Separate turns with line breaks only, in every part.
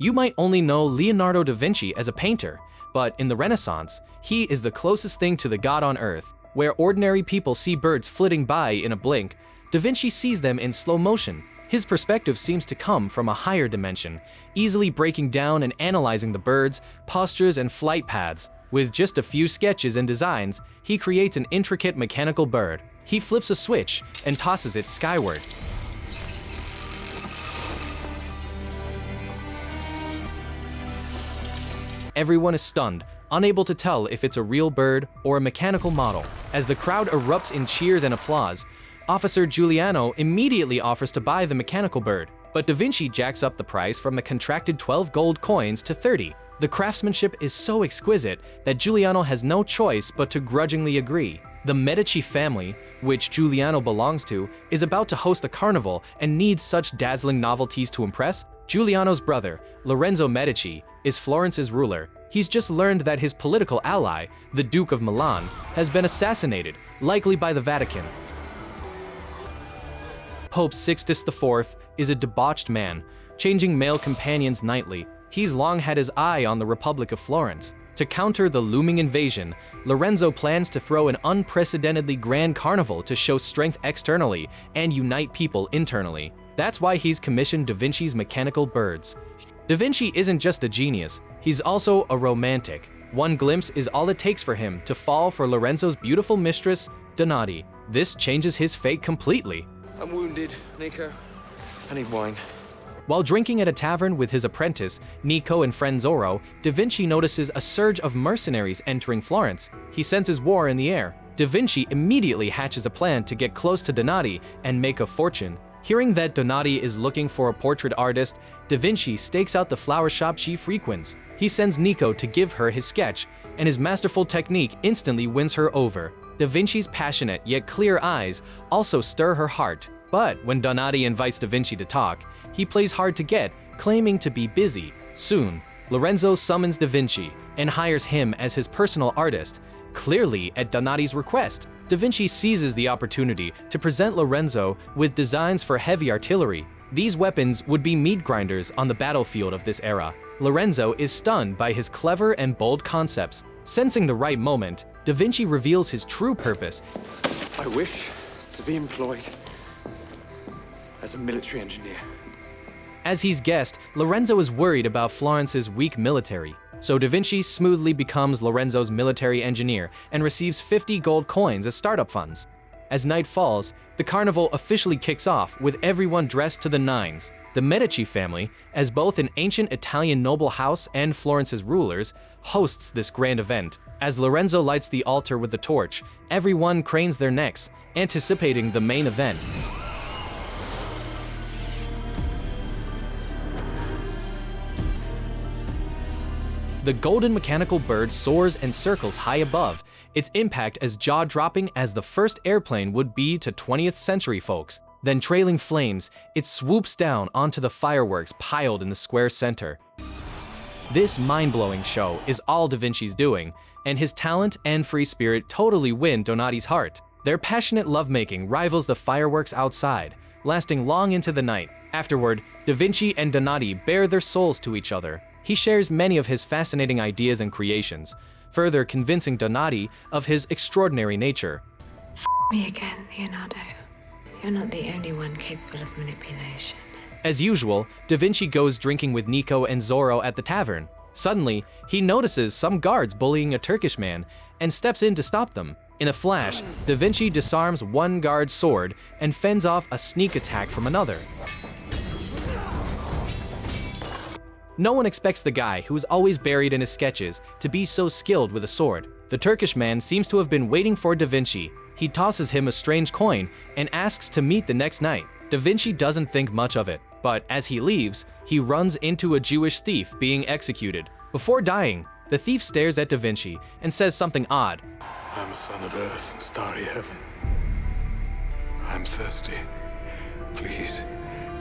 You might only know Leonardo da Vinci as a painter, but in the Renaissance, he is the closest thing to the god on earth. Where ordinary people see birds flitting by in a blink, Da Vinci sees them in slow motion. His perspective seems to come from a higher dimension, easily breaking down and analyzing the birds, postures, and flight paths. With just a few sketches and designs, he creates an intricate mechanical bird. He flips a switch and tosses it skyward. Everyone is stunned, unable to tell if it's a real bird or a mechanical model. As the crowd erupts in cheers and applause, Officer Giuliano immediately offers to buy the mechanical bird, but Da Vinci jacks up the price from the contracted 12 gold coins to 30. The craftsmanship is so exquisite that Giuliano has no choice but to grudgingly agree. The Medici family, which Giuliano belongs to, is about to host a carnival and needs such dazzling novelties to impress. Giuliano's brother, Lorenzo Medici, is Florence's ruler. He's just learned that his political ally, the Duke of Milan, has been assassinated, likely by the Vatican. Pope Sixtus IV is a debauched man, changing male companions nightly. He's long had his eye on the Republic of Florence. To counter the looming invasion, Lorenzo plans to throw an unprecedentedly grand carnival to show strength externally and unite people internally. That's why he's commissioned Da Vinci's mechanical birds. Da Vinci isn't just a genius, he's also a romantic. One glimpse is all it takes for him to fall for Lorenzo's beautiful mistress, Donati. This changes his fate completely.
I'm wounded, Nico. I need wine.
While drinking at a tavern with his apprentice, Nico and friend Zorro, Da Vinci notices a surge of mercenaries entering Florence. He senses war in the air. Da Vinci immediately hatches a plan to get close to Donati and make a fortune. Hearing that Donati is looking for a portrait artist, Da Vinci stakes out the flower shop she frequents. He sends Nico to give her his sketch, and his masterful technique instantly wins her over. Da Vinci's passionate yet clear eyes also stir her heart. But when Donati invites Da Vinci to talk, he plays hard to get, claiming to be busy. Soon, Lorenzo summons Da Vinci and hires him as his personal artist, clearly at Donati's request. Da Vinci seizes the opportunity to present Lorenzo with designs for heavy artillery. These weapons would be meat grinders on the battlefield of this era. Lorenzo is stunned by his clever and bold concepts. Sensing the right moment, Da Vinci reveals his true purpose.
I wish to be employed as a military engineer.
As he's guessed, Lorenzo is worried about Florence's weak military. So Da Vinci smoothly becomes Lorenzo's military engineer and receives 50 gold coins as startup funds. As night falls, the carnival officially kicks off with everyone dressed to the nines. The Medici family, as both an ancient Italian noble house and Florence's rulers, hosts this grand event. As Lorenzo lights the altar with the torch, everyone cranes their necks, anticipating the main event. The golden mechanical bird soars and circles high above, its impact as jaw-dropping as the first airplane would be to 20th century folks. Then trailing flames, it swoops down onto the fireworks piled in the square center. This mind-blowing show is all Da Vinci's doing, and his talent and free spirit totally win Donati's heart. Their passionate lovemaking rivals the fireworks outside, lasting long into the night. Afterward, Da Vinci and Donati bare their souls to each other. He shares many of his fascinating ideas and creations, further convincing Donati of his extraordinary nature.
Me again, Leonardo. You're not the only one capable of manipulation.
As usual, Da Vinci goes drinking with Nico and Zorro at the tavern. Suddenly, he notices some guards bullying a Turkish man and steps in to stop them. In a flash, Da Vinci disarms one guard's sword and fends off a sneak attack from another. No one expects the guy, who is always buried in his sketches, to be so skilled with a sword. The Turkish man seems to have been waiting for Da Vinci. He tosses him a strange coin and asks to meet the next night. Da Vinci doesn't think much of it, but as he leaves, he runs into a Jewish thief being executed. Before dying, the thief stares at Da Vinci and says something odd.
I'm a son of earth and starry heaven. I'm thirsty. Please,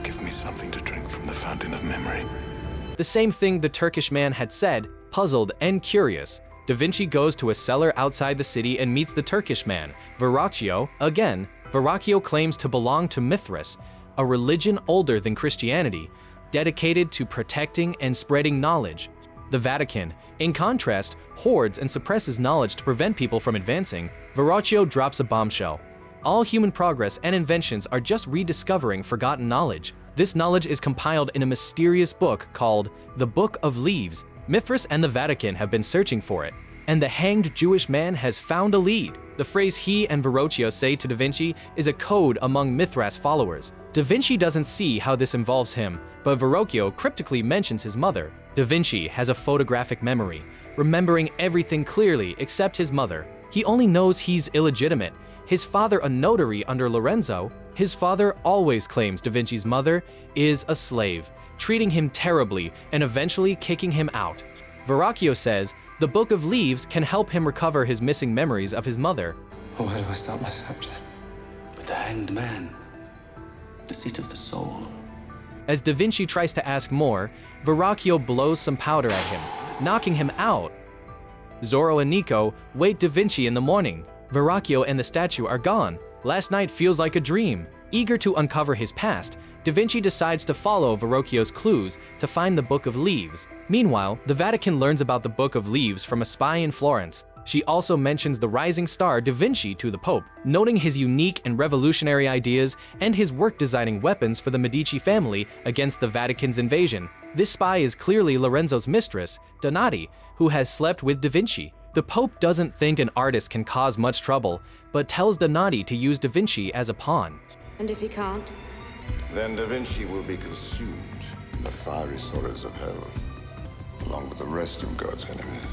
give me something to drink from the fountain of memory.
The same thing the Turkish man had said. Puzzled and curious, Da Vinci goes to a cellar outside the city and meets the Turkish man, Verrocchio, again. Verrocchio claims to belong to Mithras, a religion older than Christianity, dedicated to protecting and spreading knowledge. The Vatican, in contrast, hoards and suppresses knowledge to prevent people from advancing. Verrocchio drops a bombshell. All human progress and inventions are just rediscovering forgotten knowledge. This knowledge is compiled in a mysterious book called the Book of Leaves. Mithras and the Vatican have been searching for it, and the hanged Jewish man has found a lead. The phrase he and Verrocchio say to Da Vinci is a code among Mithras followers. Da Vinci doesn't see how this involves him, but Verrocchio cryptically mentions his mother. Da Vinci has a photographic memory, remembering everything clearly except his mother. He only knows he's illegitimate. His father a notary under Lorenzo. His father always claims Da Vinci's mother is a slave, treating him terribly and eventually kicking him out. Verrocchio says the Book of Leaves can help him recover his missing memories of his mother.
Well, where do I start my search then? With the hanged man, the seat of the soul.
As Da Vinci tries to ask more, Verrocchio blows some powder at him, knocking him out. Zorro and Nico wake Da Vinci in the morning. Verrocchio and the statue are gone. Last night feels like a dream. Eager to uncover his past, Da Vinci decides to follow Verrocchio's clues to find the Book of Leaves. Meanwhile, the Vatican learns about the Book of Leaves from a spy in Florence. She also mentions the rising star Da Vinci to the Pope, noting his unique and revolutionary ideas and his work designing weapons for the Medici family against the Vatican's invasion. This spy is clearly Lorenzo's mistress, Donati, who has slept with Da Vinci. The Pope doesn't think an artist can cause much trouble, but tells Donati to use Da Vinci as a pawn.
And if he can't?
Then Da Vinci will be consumed in the fiery sorrows of hell, along with the rest of God's enemies.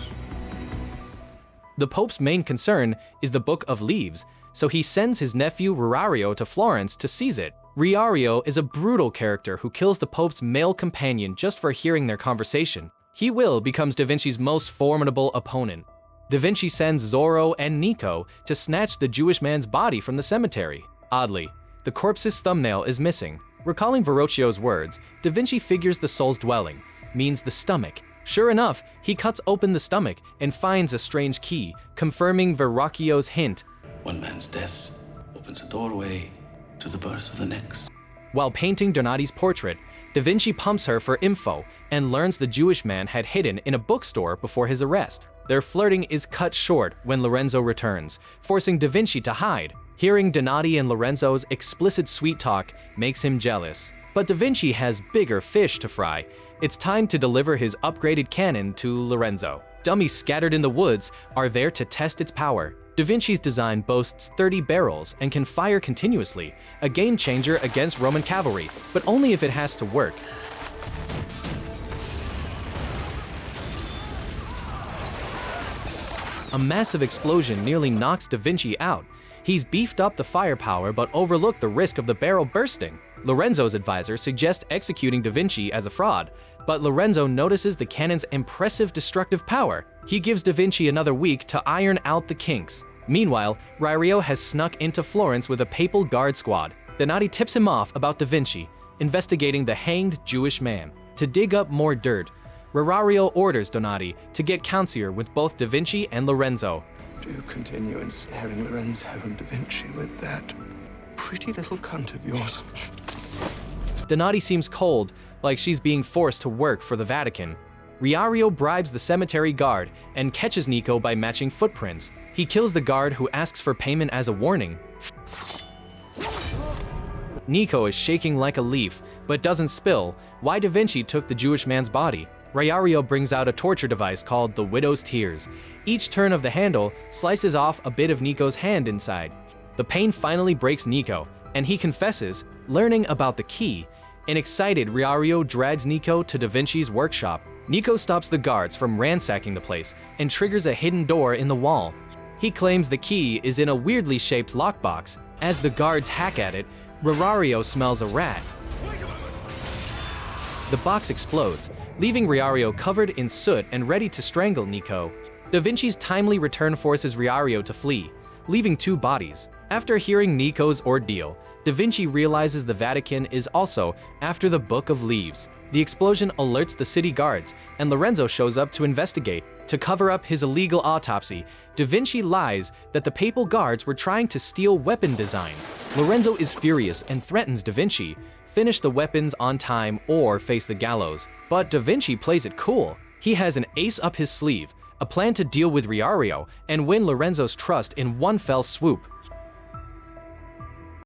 The Pope's main concern is the Book of Leaves, so he sends his nephew Riario to Florence to seize it. Riario is a brutal character who kills the Pope's male companion just for hearing their conversation. He becomes Da Vinci's most formidable opponent. Da Vinci sends Zorro and Nico to snatch the Jewish man's body from the cemetery. Oddly, the corpse's thumbnail is missing. Recalling Verrocchio's words, Da Vinci figures the soul's dwelling means the stomach. Sure enough, he cuts open the stomach and finds a strange key, confirming Verrocchio's hint.
One man's death opens a doorway to the birth of the next.
While painting Donati's portrait, Da Vinci pumps her for info and learns the Jewish man had hidden in a bookstore before his arrest. Their flirting is cut short when Lorenzo returns, forcing Da Vinci to hide. Hearing Donati and Lorenzo's explicit sweet talk makes him jealous. But Da Vinci has bigger fish to fry. It's time to deliver his upgraded cannon to Lorenzo. Dummies scattered in the woods are there to test its power. Da Vinci's design boasts 30 barrels and can fire continuously, a game changer against Roman cavalry, but only if it has to work. A massive explosion nearly knocks Da Vinci out. He's beefed up the firepower but overlooked the risk of the barrel bursting. Lorenzo's advisor suggests executing Da Vinci as a fraud, but Lorenzo notices the cannon's impressive destructive power. He gives Da Vinci another week to iron out the kinks. Meanwhile, Riario has snuck into Florence with a papal guard squad. Donati tips him off about Da Vinci, investigating the hanged Jewish man. To dig up more dirt, Riario orders Donati to get counsel with both Da Vinci and Lorenzo.
Do continue ensnaring Lorenzo and Da Vinci with that pretty little cunt of yours.
Donati seems cold, like she's being forced to work for the Vatican. Riario bribes the cemetery guard and catches Nico by matching footprints. He kills the guard who asks for payment as a warning. Nico is shaking like a leaf, but doesn't spill why Da Vinci took the Jewish man's body. Riario brings out a torture device called the Widow's Tears. Each turn of the handle slices off a bit of Nico's hand inside. The pain finally breaks Nico, and he confesses, learning about the key. An excited Riario drags Nico to Da Vinci's workshop. Nico stops the guards from ransacking the place and triggers a hidden door in the wall. He claims the key is in a weirdly shaped lockbox. As the guards hack at it, Riario smells a rat. The box explodes, leaving Riario covered in soot and ready to strangle Nico. Da Vinci's timely return forces Riario to flee, leaving two bodies. After hearing Nico's ordeal, Da Vinci realizes the Vatican is also after the Book of Leaves. The explosion alerts the city guards, and Lorenzo shows up to investigate. To cover up his illegal autopsy, Da Vinci lies that the papal guards were trying to steal weapon designs. Lorenzo is furious and threatens Da Vinci, finish the weapons on time or face the gallows. But Da Vinci plays it cool. He has an ace up his sleeve, a plan to deal with Riario and win Lorenzo's trust in one fell swoop.